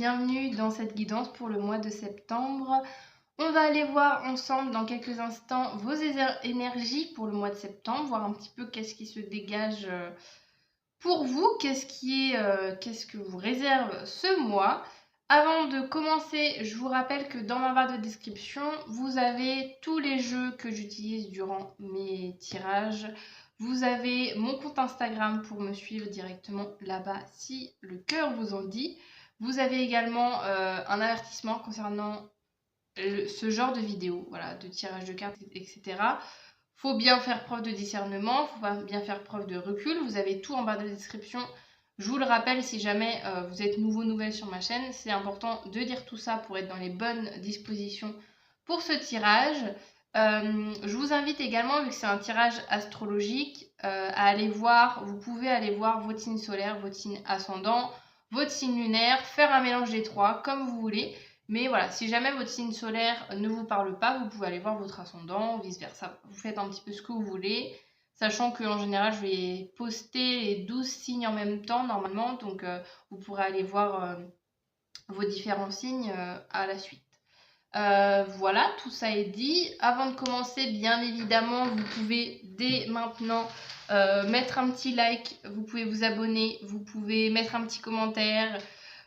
bienvenue dans cette guidance pour le mois de septembre. On va aller voir ensemble dans quelques instants vos énergies pour le mois de septembre, voir un petit peu qu'est-ce qui se dégage pour vous, qu'est-ce que vous réserve ce mois. Avant de commencer, je vous rappelle que dans ma barre de description, vous avez tous les jeux que j'utilise durant mes tirages. Vous avez mon compte Instagram pour me suivre directement là-bas si le cœur vous en dit. Vous avez également un avertissement concernant ce genre de vidéo, voilà, de tirage de cartes, etc. Faut bien faire preuve de discernement, faut bien faire preuve de recul. Vous avez tout en bas de la description. Je vous le rappelle, si jamais vous êtes nouvelle sur ma chaîne, c'est important de dire tout ça pour être dans les bonnes dispositions pour ce tirage. Je vous invite également, vu que c'est un tirage astrologique, à aller voir, vous pouvez aller voir votre signe solaire, votre signe ascendant, votre signe lunaire, faire un mélange des trois, comme vous voulez. Mais voilà, si jamais votre signe solaire ne vous parle pas, vous pouvez aller voir votre ascendant, vice versa. Vous faites un petit peu ce que vous voulez, sachant qu'en général, je vais poster les 12 signes en même temps, normalement. Donc, vous pourrez aller voir vos différents signes à la suite. Voilà, tout ça est dit. Avant de commencer, bien évidemment, vous pouvez dès maintenant mettre un petit like, vous pouvez vous abonner, vous pouvez mettre un petit commentaire,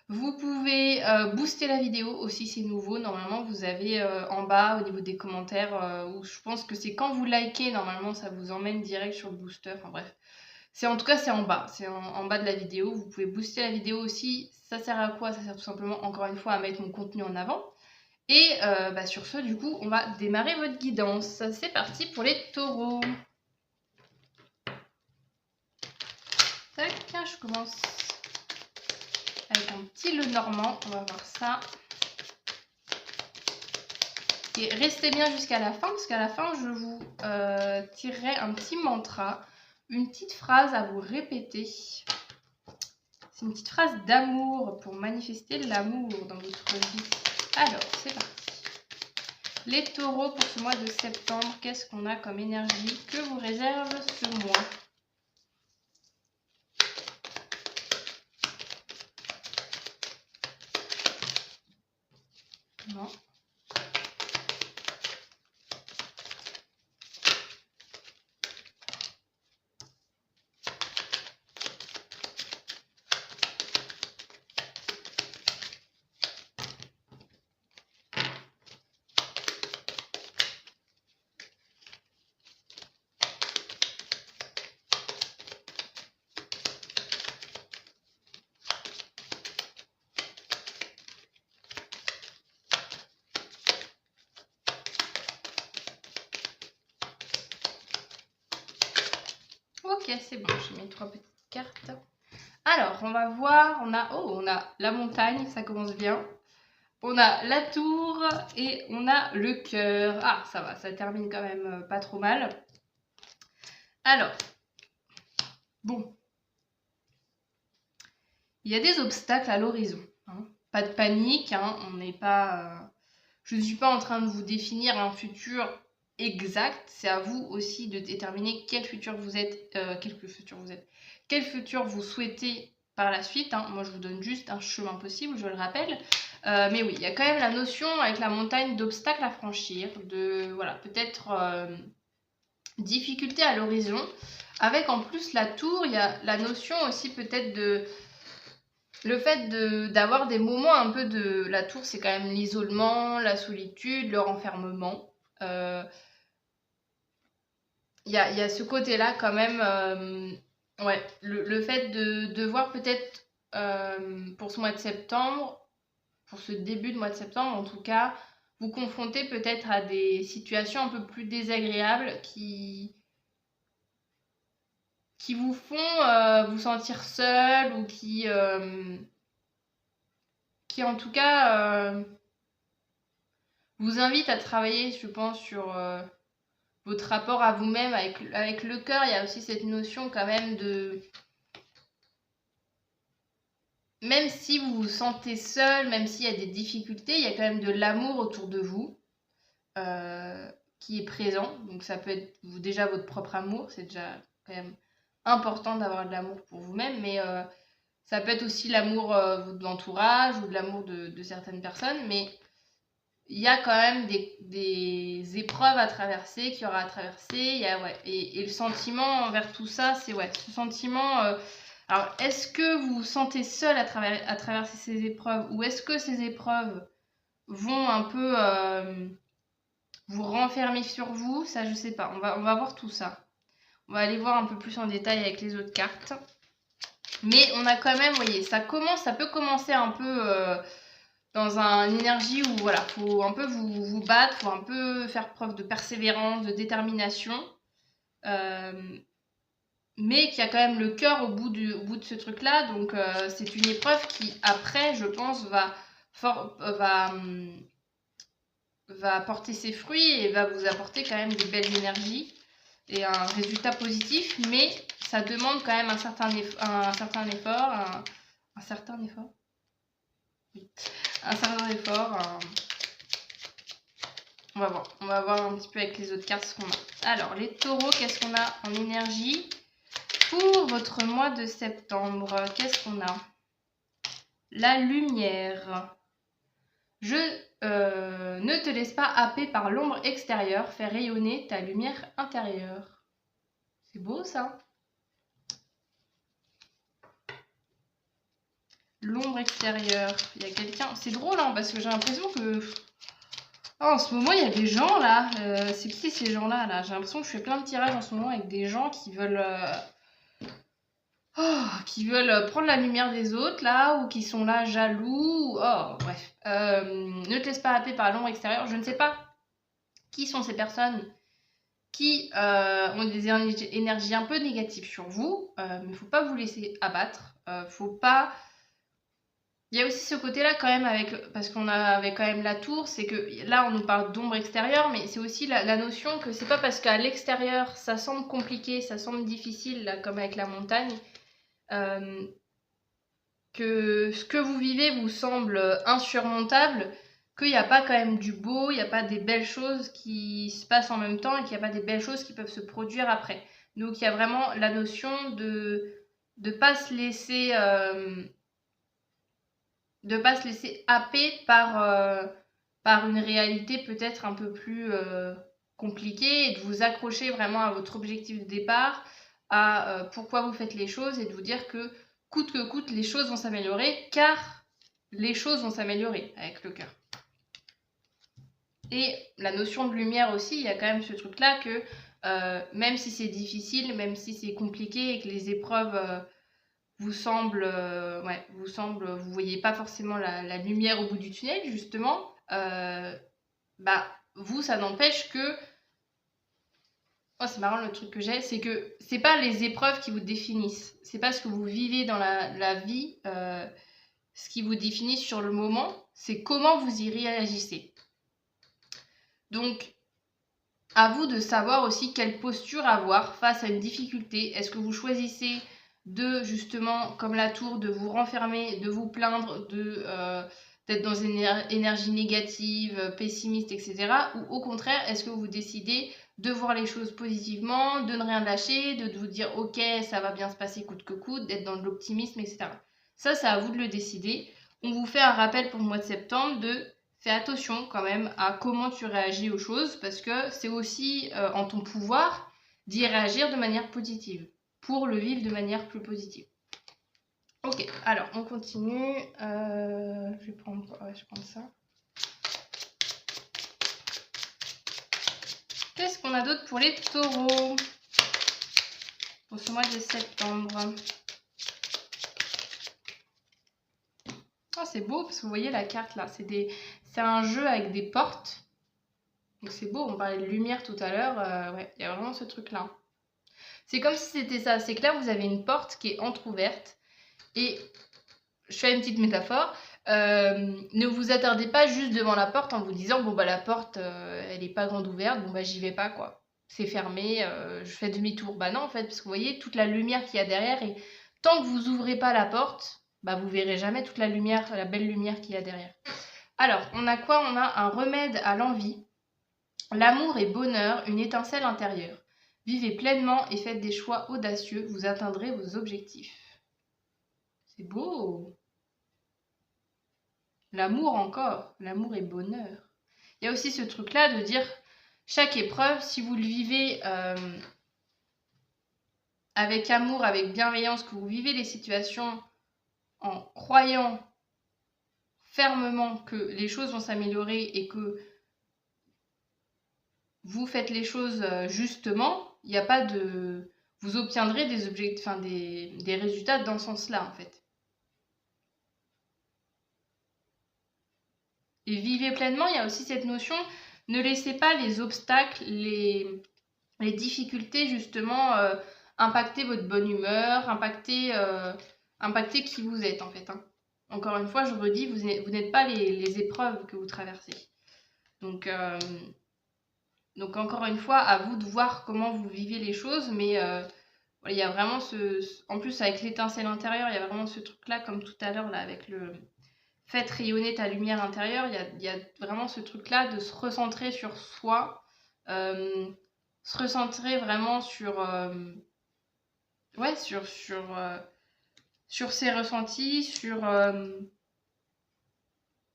vous pouvez booster la vidéo aussi, c'est nouveau. Normalement, vous avez en bas, au niveau des commentaires, où je pense que c'est quand vous likez, normalement, ça vous emmène direct sur le booster. Enfin bref, en tout cas, c'est en bas. C'est en bas de la vidéo. Vous pouvez booster la vidéo aussi. Ça sert à quoi? Ça sert tout simplement, encore une fois, à mettre mon contenu en avant. Et sur ce, du coup, on va démarrer votre guidance. C'est parti pour les taureaux. Tac, je commence avec un petit Lenormand. On va voir ça. Et restez bien jusqu'à la fin, parce qu'à la fin, je vous tirerai un petit mantra, une petite phrase à vous répéter. C'est une petite phrase d'amour pour manifester l'amour dans votre vie. Alors, c'est parti. Les taureaux, pour ce mois de septembre, qu'est-ce qu'on a comme énergie que vous réserve ce mois? Non. Ok, c'est bon, j'ai mis 3 petites cartes. Alors, on va voir, on a la montagne, ça commence bien. On a la tour et on a le cœur. Ah, ça va, ça termine quand même pas trop mal. Alors, bon. Il y a des obstacles à l'horizon. Hein. Pas de panique, hein, on n'est pas... je ne suis pas en train de vous définir un futur exact. C'est à vous aussi de déterminer quel futur vous êtes, quel futur vous souhaitez par la suite. Hein. Moi, je vous donne juste un chemin possible, je le rappelle. Mais oui, il y a quand même la notion avec la montagne d'obstacles à franchir, de voilà, peut-être difficulté à l'horizon. Avec en plus la tour, il y a la notion aussi peut-être de... Le fait d'avoir des moments un peu de... La tour, c'est quand même l'isolement, la solitude, le renfermement. Il y a ce côté-là quand même. Ouais, le fait de voir peut-être pour ce mois de septembre, pour ce début de mois de septembre en tout cas, vous confronter peut-être à des situations un peu plus désagréables qui vous font vous sentir seul ou qui en tout cas vous invitent à travailler, je pense, sur votre rapport à vous-même avec le cœur. Il y a aussi cette notion quand même de... Même si vous vous sentez seul, même s'il y a des difficultés, il y a quand même de l'amour autour de vous qui est présent. Donc ça peut être déjà votre propre amour, c'est déjà quand même important d'avoir de l'amour pour vous-même, mais Ça peut être aussi l'amour de l'entourage ou de l'amour de certaines personnes, mais il y a quand même des épreuves à traverser, qu'il y aura à traverser. Et le sentiment envers tout ça, c'est ce sentiment. Alors, est-ce que vous vous sentez seul à traverser ces épreuves, ou est-ce que ces épreuves vont un peu vous renfermer sur vous? Ça, je sais pas. On va voir tout ça. On va aller voir un peu plus en détail avec les autres cartes. Mais on a quand même, vous voyez, ça peut commencer un peu dans une énergie où voilà, faut un peu vous battre, faut un peu faire preuve de persévérance, de détermination. Mais qu'il y a quand même le cœur au bout de ce truc-là. Donc c'est une épreuve qui, après, je pense, va porter ses fruits et va vous apporter quand même des belles énergies et un résultat positif, mais ça demande quand même un certain effort, on va voir un petit peu avec les autres cartes ce qu'on a. Alors, les taureaux, qu'est-ce qu'on a en énergie pour votre mois de septembre? Qu'est-ce qu'on a? La lumière. Je ne te laisse pas happer par l'ombre extérieure, fais rayonner ta lumière intérieure. C'est beau ça. L'ombre extérieure. Il y a quelqu'un. C'est drôle hein, parce que j'ai l'impression que. Oh, en ce moment, il y a des gens là. C'est qui ces gens-là là? J'ai l'impression que je fais plein de tirages en ce moment avec des gens qui veulent. Qui veulent prendre la lumière des autres là, ou qui sont là jaloux. Oh, bref. Ne te laisse pas happer par l'ombre extérieure. Je ne sais pas qui sont ces personnes qui ont des énergies un peu négatives sur vous, mais il ne faut pas vous laisser abattre. Faut pas. Il y a aussi ce côté-là quand même parce qu'on avait quand même la tour, c'est que là on nous parle d'ombre extérieure, mais c'est aussi la notion que c'est pas parce qu'à l'extérieur ça semble compliqué, ça semble difficile, là, comme avec la montagne, que ce que vous vivez vous semble insurmontable, qu'il n'y a pas quand même du beau, il n'y a pas des belles choses qui se passent en même temps et qu'il n'y a pas des belles choses qui peuvent se produire après. Donc il y a vraiment la notion de ne pas se laisser happer par une réalité peut-être un peu plus compliquée, et de vous accrocher vraiment à votre objectif de départ, à pourquoi vous faites les choses, et de vous dire que coûte que coûte, les choses vont s'améliorer, car les choses vont s'améliorer avec le cœur. Et la notion de lumière aussi, il y a quand même ce truc-là que même si c'est difficile, même si c'est compliqué et que les épreuves vous voyez pas forcément la lumière au bout du tunnel, justement, vous, ça n'empêche que. Oh, c'est marrant le truc que j'ai, c'est que c'est pas les épreuves qui vous définissent, c'est pas ce que vous vivez dans la vie, ce qui vous définit sur le moment, c'est comment vous y réagissez. Donc, à vous de savoir aussi quelle posture avoir face à une difficulté. Est-ce que vous choisissez de, justement, comme la tour, de vous renfermer, de vous plaindre, d'être dans une énergie négative, pessimiste, etc. Ou au contraire, est-ce que vous décidez de voir les choses positivement, de ne rien lâcher, de vous dire ok, ça va bien se passer coûte que coûte, d'être dans de l'optimisme, etc. Ça, c'est à vous de le décider. On vous fait un rappel pour le mois de septembre de fais attention quand même à comment tu réagis aux choses, parce que c'est aussi en ton pouvoir d'y réagir de manière positive, pour le vivre de manière plus positive. Ok, alors on continue. Je vais prendre ça. Qu'est-ce qu'on a d'autre pour les taureaux pour ce mois de septembre? Oh, c'est beau parce que vous voyez la carte là, c'est un jeu avec des portes. Donc c'est beau, on parlait de lumière tout à l'heure, ouais, il y a vraiment ce truc là. C'est comme si c'était ça, c'est que là vous avez une porte qui est entrouverte et je fais une petite métaphore, ne vous attardez pas juste devant la porte en vous disant bon bah la porte elle est pas grande ouverte, bon bah j'y vais pas quoi, c'est fermé, je fais demi-tour. Bah non en fait, parce que vous voyez toute la lumière qu'il y a derrière, et tant que vous ouvrez pas la porte, bah vous verrez jamais toute la lumière, la belle lumière qu'il y a derrière. Alors on a quoi? On a un remède à l'envie, l'amour et bonheur, une étincelle intérieure. Vivez pleinement et faites des choix audacieux, vous atteindrez vos objectifs. C'est beau. L'amour encore. L'amour et bonheur. Il y a aussi ce truc-là de dire chaque épreuve, si vous le vivez avec amour, avec bienveillance, que vous vivez les situations en croyant fermement que les choses vont s'améliorer et que vous faites les choses justement, il n'y a pas de... Vous obtiendrez des objectifs, enfin des résultats dans ce sens-là, en fait. Et vivez pleinement, il y a aussi cette notion, ne laissez pas les obstacles, les difficultés, justement, impacter votre bonne humeur, impacter qui vous êtes, en fait. Hein. Encore une fois, je redis, vous n'êtes pas les épreuves que vous traversez. Donc, encore une fois, à vous de voir comment vous vivez les choses, mais il y a vraiment en plus, avec l'étincelle intérieure, il y a vraiment ce truc-là, comme tout à l'heure, là, avec le faites rayonner ta lumière intérieure, il y a vraiment ce truc-là de se recentrer sur soi, se recentrer vraiment sur, ouais, sur ses ressentis, sur...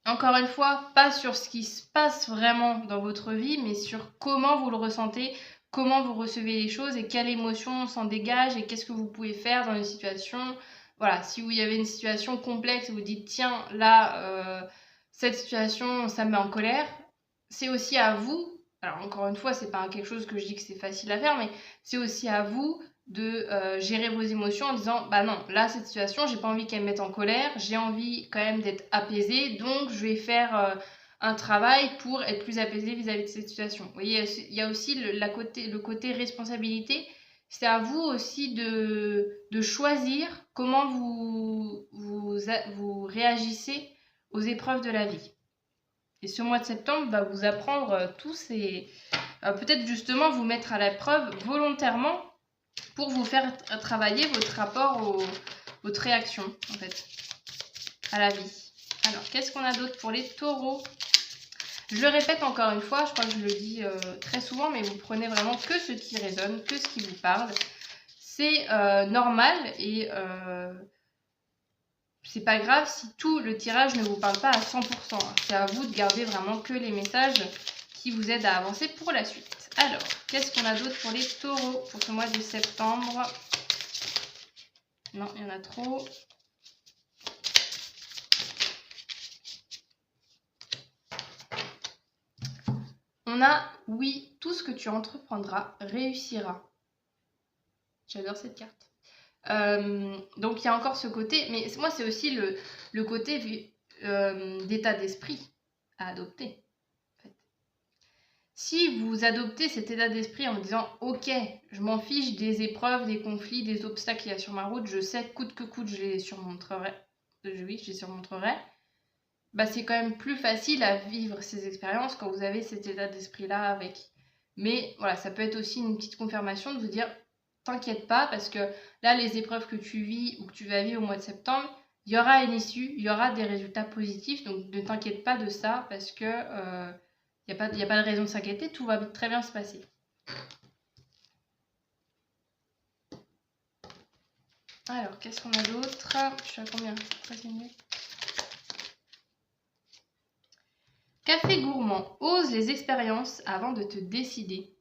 encore une fois, pas sur ce qui se passe vraiment dans votre vie, mais sur comment vous le ressentez, comment vous recevez les choses et quelle émotion s'en dégage et qu'est-ce que vous pouvez faire dans une situation. Voilà, si vous y avez une situation complexe et vous dites tiens, là, cette situation, ça me met en colère, c'est aussi à vous. Alors encore une fois, c'est pas quelque chose que je dis que c'est facile à faire, mais c'est aussi à vous de gérer vos émotions en disant bah non, là cette situation j'ai pas envie qu'elle me mette en colère, j'ai envie quand même d'être apaisée, donc je vais faire un travail pour être plus apaisée vis-à-vis de cette situation. Vous voyez, il y a aussi le côté responsabilité, c'est à vous aussi de choisir comment vous réagissez aux épreuves de la vie. Et ce mois de septembre va vous apprendre tous ces... peut-être justement vous mettre à l'épreuve volontairement pour vous faire travailler votre rapport votre réaction, en fait, à la vie. Alors, qu'est-ce qu'on a d'autre pour les taureaux? Je le répète encore une fois, je crois que je le dis très souvent, mais vous prenez vraiment que ce qui résonne, que ce qui vous parle. C'est normal et c'est pas grave si tout le tirage ne vous parle pas à 100%. C'est à vous de garder vraiment que les messages qui vous aident à avancer pour la suite. Alors, qu'est-ce qu'on a d'autre pour les taureaux pour ce mois de septembre? Non, il y en a trop. On a « Oui, tout ce que tu entreprendras réussira ». J'adore cette carte. Donc, il y a encore ce côté, mais moi, c'est aussi le côté d'état d'esprit à adopter. Si vous adoptez cet état d'esprit en disant « Ok, je m'en fiche des épreuves, des conflits, des obstacles qu'il y a sur ma route, je sais coûte que coûte, je les surmonterai. » Oui, je les surmonterai. Bah, c'est quand même plus facile à vivre ces expériences quand vous avez cet état d'esprit-là avec. Mais voilà, ça peut être aussi une petite confirmation de vous dire « T'inquiète pas, parce que là, les épreuves que tu vis ou que tu vas vivre au mois de septembre, il y aura une issue, il y aura des résultats positifs, donc ne t'inquiète pas de ça, parce que... il n'y a pas de raison de s'inquiéter, tout va très bien se passer. Alors, qu'est-ce qu'on a d'autre? Je suis à combien? 13 minutes. Café gourmand. Ose les expériences avant de te décider.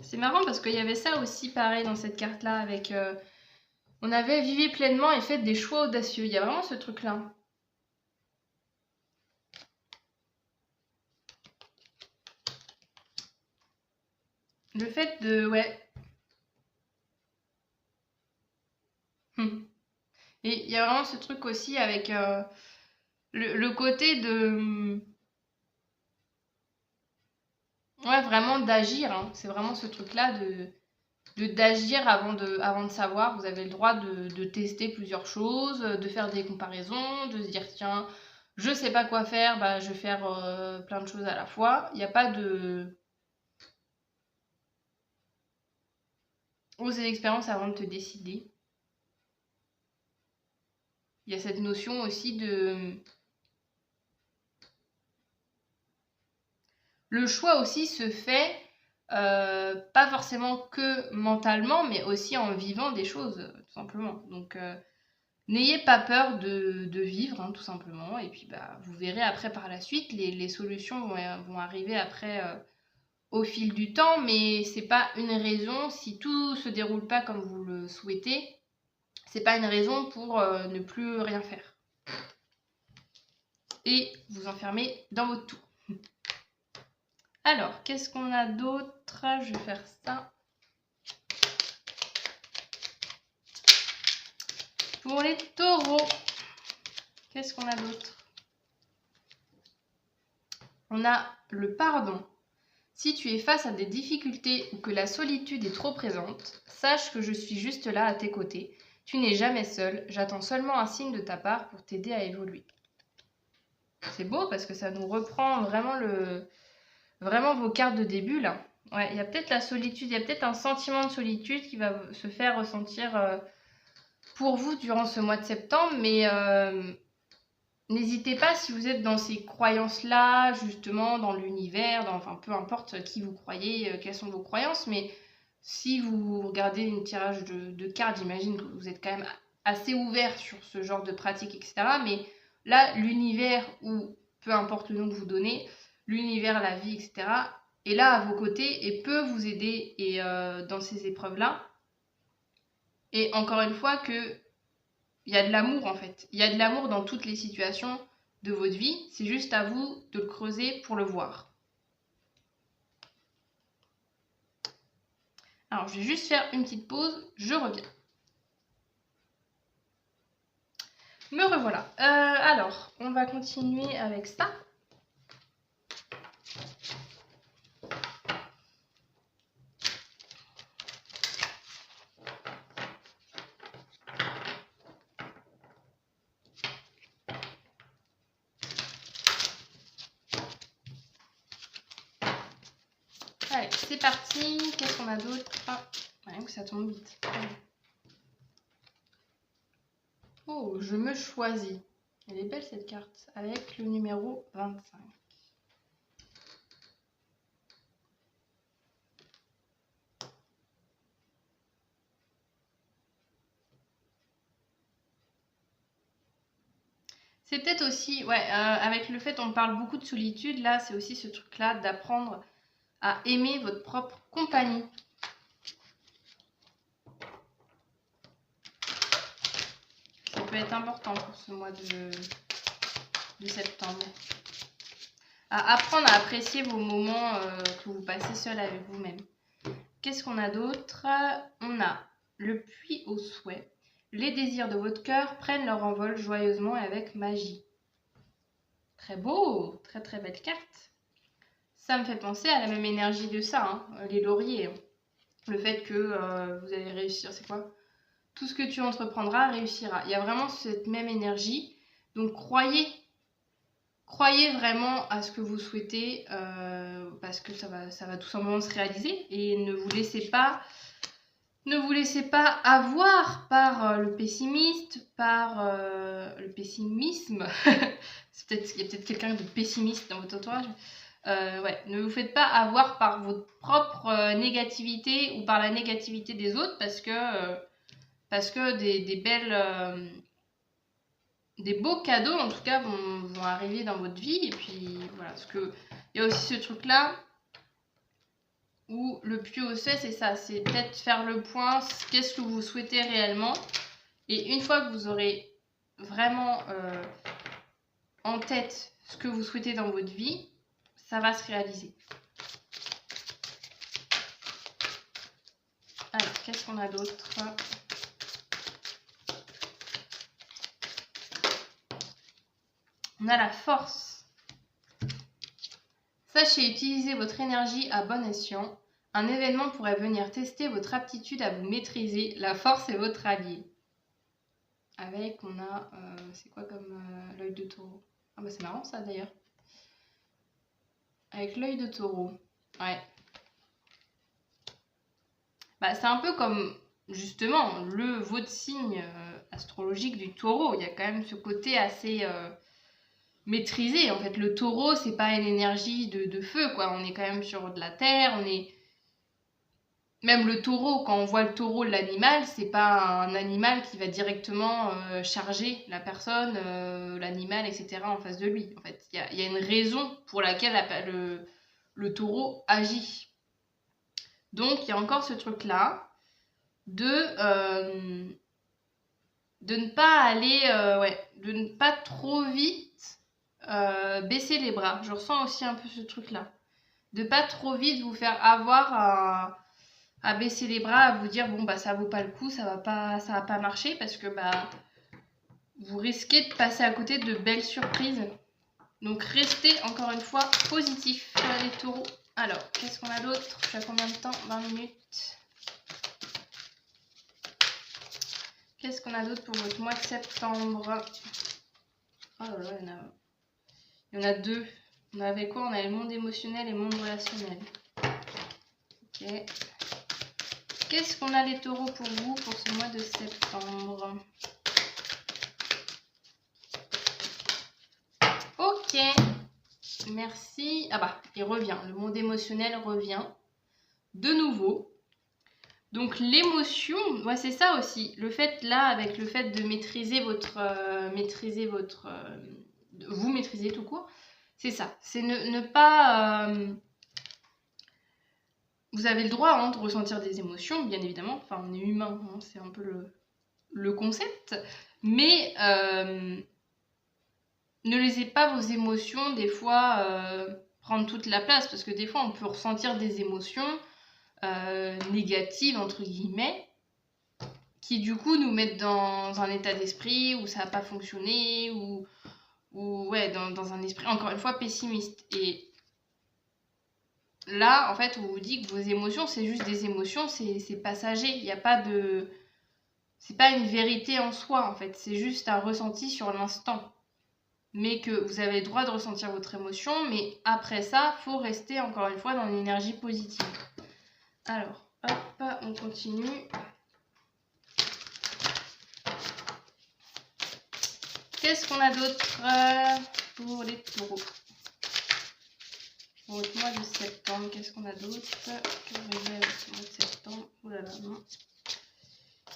C'est marrant parce qu'il y avait ça aussi pareil dans cette carte-là avec... on avait vivez pleinement et faites des choix audacieux. Il y a vraiment ce truc-là. Le fait de... Ouais. Et il y a vraiment ce truc aussi avec le côté de... Ouais, vraiment d'agir. Hein. C'est vraiment ce truc-là d'agir avant de savoir. Vous avez le droit de tester plusieurs choses, de faire des comparaisons, de se dire tiens, je sais pas quoi faire, bah, je vais faire plein de choses à la fois. Il n'y a pas de... Oser l'expérience avant de te décider. Il y a cette notion aussi de... Le choix aussi se fait pas forcément que mentalement, mais aussi en vivant des choses, tout simplement. Donc, n'ayez pas peur de vivre, hein, tout simplement. Et puis, bah, vous verrez après par la suite, les solutions vont arriver après au fil du temps, mais c'est pas une raison, si tout se déroule pas comme vous le souhaitez, c'est pas une raison pour ne plus rien faire. Et vous enfermer dans votre tour. Alors, qu'est-ce qu'on a d'autre? Je vais faire ça. Pour les taureaux, qu'est-ce qu'on a d'autre? On a le pardon. Si tu es face à des difficultés ou que la solitude est trop présente, sache que je suis juste là à tes côtés. Tu n'es jamais seul, j'attends seulement un signe de ta part pour t'aider à évoluer. C'est beau parce que ça nous reprend vraiment vos cartes de début là. Ouais, il y a peut-être la solitude, il y a peut-être un sentiment de solitude qui va se faire ressentir pour vous durant ce mois de septembre, mais n'hésitez pas si vous êtes dans ces croyances-là, justement, dans l'univers, enfin peu importe qui vous croyez, quelles sont vos croyances, mais si vous regardez une tirage de cartes, j'imagine que vous êtes quand même assez ouvert sur ce genre de pratique, etc. Mais là, l'univers, ou peu importe le nom que vous donnez, l'univers, la vie, etc., est là à vos côtés et peut vous aider dans ces épreuves-là. Et encore une fois, il y a de l'amour en fait. Il y a de l'amour dans toutes les situations de votre vie. C'est juste à vous de le creuser pour le voir. Alors, je vais juste faire une petite pause. Je reviens. Me revoilà. Alors, on va continuer avec ça. Allez, c'est parti. Qu'est-ce qu'on a d'autre? Ah, rien que ça tombe vite. Oh, je me choisis. Elle est belle cette carte, avec le numéro 25. C'est peut-être aussi, ouais, avec le fait on parle beaucoup de solitude, là, c'est aussi ce truc-là d'apprendre à aimer votre propre compagnie. Ça peut être important pour ce mois de septembre. À apprendre à apprécier vos moments que vous passez seul avec vous-même. Qu'est-ce qu'on a d'autre? On a le puits au souhait. Les désirs de votre cœur prennent leur envol joyeusement et avec magie. Très beau, très très belle carte. Ça me fait penser à la même énergie de ça, hein, les lauriers. Le fait que vous allez réussir, c'est quoi? Tout ce que tu entreprendras réussira. Il y a vraiment cette même énergie. Donc croyez vraiment à ce que vous souhaitez parce que ça va tout simplement se réaliser. Et ne vous laissez pas avoir par le pessimiste, par le pessimisme. Il y a peut-être quelqu'un de pessimiste dans votre entourage. Ouais, ne vous faites pas avoir par votre propre négativité ou par la négativité des autres parce que des beaux cadeaux en tout cas vont arriver dans votre vie. Et puis voilà, parce que il y a aussi ce truc là où le puits au souhait, c'est ça, c'est peut-être faire le point, qu'est-ce que vous souhaitez réellement, et une fois que vous aurez vraiment en tête ce que vous souhaitez dans votre vie, ça va se réaliser. Alors, qu'est-ce qu'on a d'autre? On a la force. Sachez utiliser votre énergie à bon escient. Un événement pourrait venir tester votre aptitude à vous maîtriser. La force est votre allié. Avec, on a, c'est quoi comme l'œil de taureau? Ah bah c'est marrant ça d'ailleurs. Avec l'œil de taureau. Ouais. Bah c'est un peu comme, justement, votre signe astrologique du taureau. Il y a quand même ce côté assez maîtrisé. En fait, le taureau, c'est pas une énergie de feu, quoi. On est quand même sur de la terre, on est Même le taureau, quand on voit le taureau, l'animal, c'est pas un animal qui va directement charger la personne, l'animal, etc. en face de lui. En fait, il y a une raison pour laquelle le taureau agit. Donc, il y a encore ce truc-là de ne pas aller, de ne pas trop vite baisser les bras. Je ressens aussi un peu ce truc-là. De pas trop vite vous faire avoir à baisser les bras, à vous dire bon bah ça vaut pas le coup, ça va pas marcher, parce que bah vous risquez de passer à côté de belles surprises. Donc restez encore une fois positif les taureaux. Alors, qu'est-ce qu'on a d'autre? Je suis à combien de temps? 20 minutes. Qu'est-ce qu'on a d'autre pour votre mois de septembre? Oh là là, il y en a deux. On avait quoi? On avait le monde émotionnel et le monde relationnel. Ok. Qu'est-ce qu'on a les taureaux pour vous pour ce mois de septembre? Ok. Merci. Ah bah, il revient. Le monde émotionnel revient. De nouveau. Donc l'émotion, ouais, c'est ça aussi. Le fait là, avec le fait de maîtriser vous maîtriser tout court, c'est ça. C'est ne pas... vous avez le droit hein, de ressentir des émotions, bien évidemment. Enfin, on est humain, hein, c'est un peu le concept. Mais ne laissez pas vos émotions, des fois, prendre toute la place. Parce que des fois, on peut ressentir des émotions négatives, entre guillemets, qui du coup nous mettent dans un état d'esprit où ça n'a pas fonctionné, ou ouais, dans un esprit, encore une fois, pessimiste. Et là, en fait, on vous dit que vos émotions, c'est juste des émotions, c'est passager. Il n'y a pas de... C'est pas une vérité en soi, en fait. C'est juste un ressenti sur l'instant. Mais que vous avez le droit de ressentir votre émotion, mais après ça, il faut rester, encore une fois, dans une énergie positive. Alors, hop, on continue. Qu'est-ce qu'on a d'autre pour les taureaux? Pour le mois de septembre, qu'est-ce qu'on a d'autre? Que révèle ce mois de septembre? Oh là là, non.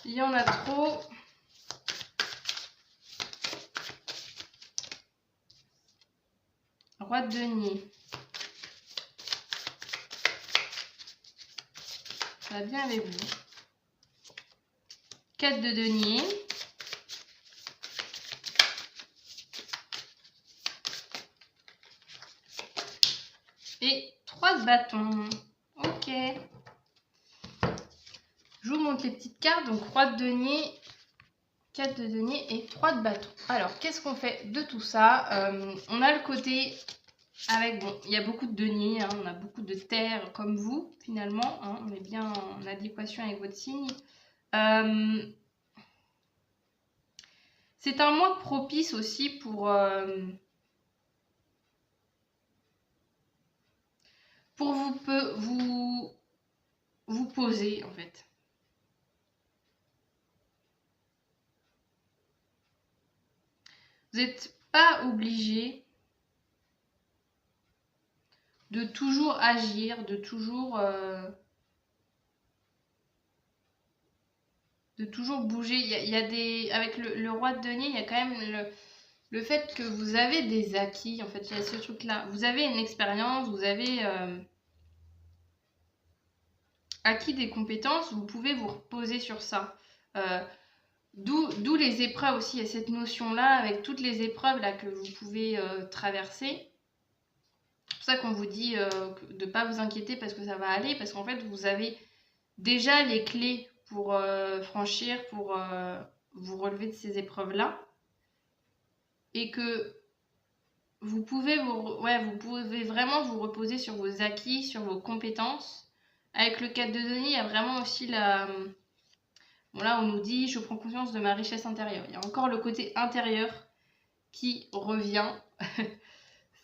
Il y en a trop. Roi de denier. Ça va bien avec vous. 4 de denier. Et 3 de bâton. Ok. Je vous montre les petites cartes. Donc roi de denier, 4 de denier et 3 de bâton. Alors, qu'est-ce qu'on fait de tout ça? On a le côté avec, bon, il y a beaucoup de deniers, hein, on a beaucoup de terre comme vous, finalement. Hein, on est bien en adéquation avec votre signe. C'est un mois propice aussi pour vous poser, en fait. Vous n'êtes pas obligé de toujours agir, de toujours bouger. Il y a des, avec le roi de denier, il y a quand même le fait que vous avez des acquis. En fait, il y a ce truc-là. Vous avez une expérience, vous avez acquis des compétences, vous pouvez vous reposer sur ça. D'où les épreuves aussi, il y a cette notion-là, avec toutes les épreuves là, que vous pouvez traverser. C'est pour ça qu'on vous dit de ne pas vous inquiéter parce que ça va aller, parce qu'en fait, vous avez déjà les clés pour franchir, pour vous relever de ces épreuves-là. Et que vous pouvez vraiment vous reposer sur vos acquis, sur vos compétences. Avec le 4 de denier, il y a vraiment aussi la... Bon, là, on nous dit, je prends conscience de ma richesse intérieure. Il y a encore le côté intérieur qui revient.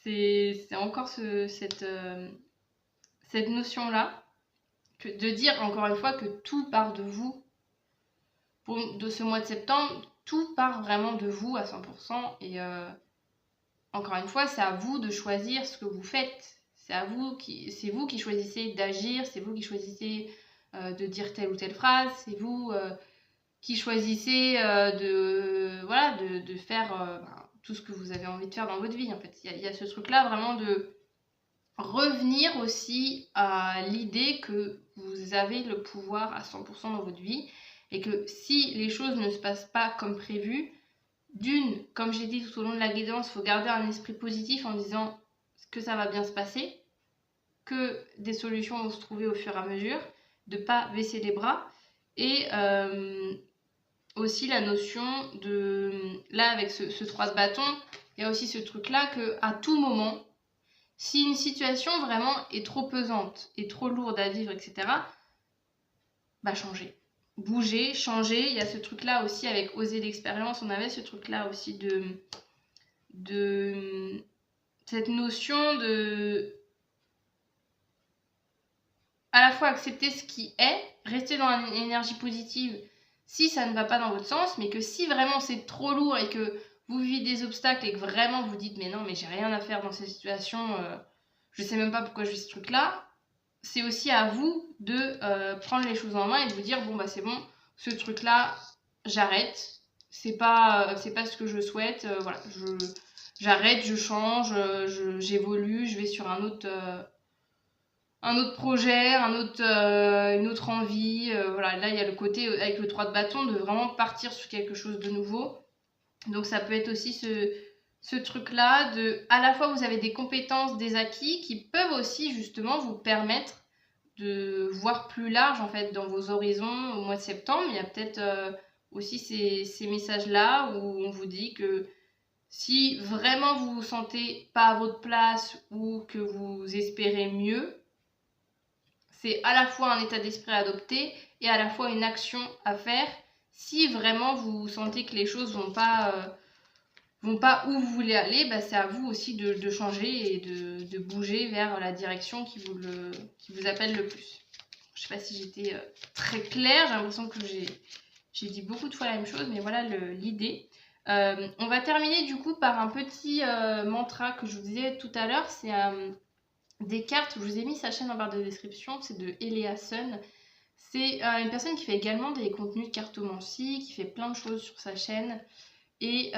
C'est encore cette notion-là, de dire encore une fois que tout part de vous. De ce mois de septembre, tout part vraiment de vous à 100%. Et encore une fois, c'est à vous de choisir ce que vous faites. C'est vous qui choisissez d'agir, c'est vous qui choisissez de dire telle ou telle phrase, c'est vous qui choisissez de faire tout ce que vous avez envie de faire dans votre vie. En fait, il y a ce truc-là vraiment de revenir aussi à l'idée que vous avez le pouvoir à 100% dans votre vie et que si les choses ne se passent pas comme prévu, comme j'ai dit tout au long de la guidance, il faut garder un esprit positif en disant que ça va bien se passer, que des solutions vont se trouver au fur et à mesure, de ne pas baisser les bras. Et aussi la notion de... Là, avec ce 3 de bâton, il y a aussi ce truc-là qu'à tout moment, si une situation vraiment est trop pesante et trop lourde à vivre, etc., bah changez. Bouger, changer. Il y a ce truc-là aussi avec oser l'expérience. On avait ce truc-là aussi de cette notion de à la fois accepter ce qui est, rester dans une énergie positive si ça ne va pas dans votre sens, mais que si vraiment c'est trop lourd et que vous vivez des obstacles et que vraiment vous dites mais non, mais j'ai rien à faire dans cette situation, je sais même pas pourquoi je vis ce truc-là, c'est aussi à vous de prendre les choses en main et de vous dire bon bah c'est bon, ce truc-là, j'arrête, c'est pas ce que je souhaite, voilà, j'arrête, je change, j'évolue, je vais sur un autre projet, une autre envie. Voilà, là, il y a le côté, avec le 3 de bâton, de vraiment partir sur quelque chose de nouveau. Donc, ça peut être aussi ce truc-là de, à la fois, vous avez des compétences, des acquis qui peuvent aussi, justement, vous permettre de voir plus large, en fait, dans vos horizons au mois de septembre. Il y a peut-être aussi ces messages-là où on vous dit que si vraiment vous vous sentez pas à votre place ou que vous espérez mieux, c'est à la fois un état d'esprit à adopter et à la fois une action à faire si vraiment vous sentez que les choses vont pas où vous voulez aller, bah c'est à vous aussi de changer et de bouger vers la direction qui vous appelle le plus. Je sais pas si j'étais très claire, j'ai l'impression que j'ai dit beaucoup de fois la même chose, mais voilà l'idée. On va terminer du coup par un petit mantra que je vous disais tout à l'heure, c'est des cartes. Je vous ai mis sa chaîne en barre de description, c'est de Elia Sun. C'est une personne qui fait également des contenus de cartomancie, qui fait plein de choses sur sa chaîne et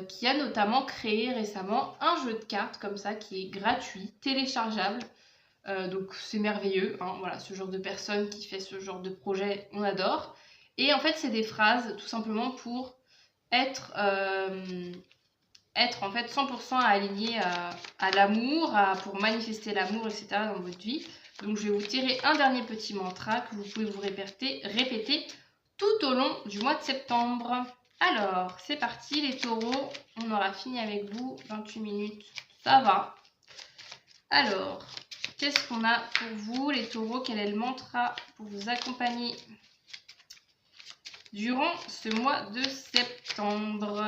qui a notamment créé récemment un jeu de cartes comme ça qui est gratuit, téléchargeable. Donc c'est merveilleux, hein, voilà, ce genre de personne qui fait ce genre de projet, on adore. Et en fait c'est des phrases tout simplement pour être en fait 100% aligné à l'amour, pour manifester l'amour, etc. dans votre vie. Donc je vais vous tirer un dernier petit mantra que vous pouvez vous répéter tout au long du mois de septembre. Alors, c'est parti les taureaux, on aura fini avec vous, 28 minutes, ça va. Alors, qu'est-ce qu'on a pour vous les taureaux? Quel est le mantra pour vous accompagner durant ce mois de septembre?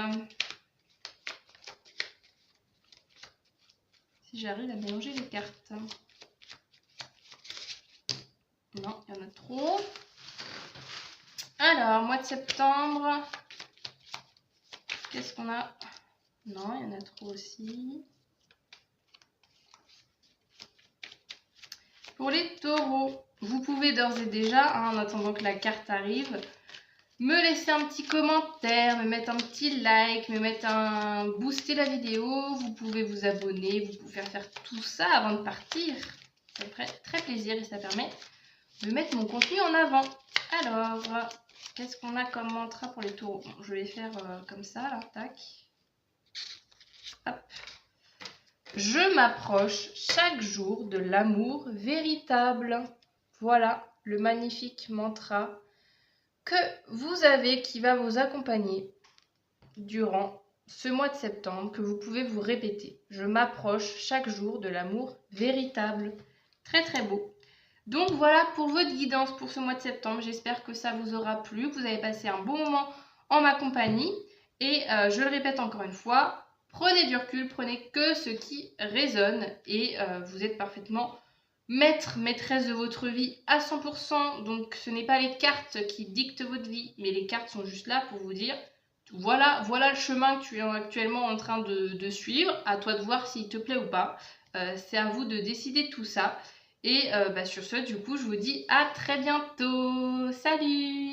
Si j'arrive à mélanger les cartes. Non, il y en a trop. Alors, mois de septembre. Qu'est-ce qu'on a? Non, il y en a trop aussi. Pour les taureaux, vous pouvez d'ores et déjà, en attendant que la carte arrive, me laisser un petit commentaire, me mettre un petit like, booster la vidéo. Vous pouvez vous abonner, vous pouvez faire tout ça avant de partir. Ça me ferait très plaisir et ça permet de mettre mon contenu en avant. Alors, qu'est-ce qu'on a comme mantra pour les taureaux? Bon, je vais faire comme ça, là, tac. Hop. Je m'approche chaque jour de l'amour véritable. Voilà le magnifique mantra que vous avez qui va vous accompagner durant ce mois de septembre, que vous pouvez vous répéter. Je m'approche chaque jour de l'amour véritable. Très très beau. Donc voilà pour votre guidance pour ce mois de septembre. J'espère que ça vous aura plu, que vous avez passé un bon moment en ma compagnie. Et je le répète encore une fois, prenez du recul, prenez que ce qui résonne et vous êtes parfaitement maître, maîtresse de votre vie à 100%. Donc ce n'est pas les cartes qui dictent votre vie, mais les cartes sont juste là pour vous dire voilà le chemin que tu es actuellement en train de suivre. À toi de voir s'il te plaît ou pas. C'est à vous de décider de tout ça. Et sur ce, du coup, je vous dis à très bientôt. Salut!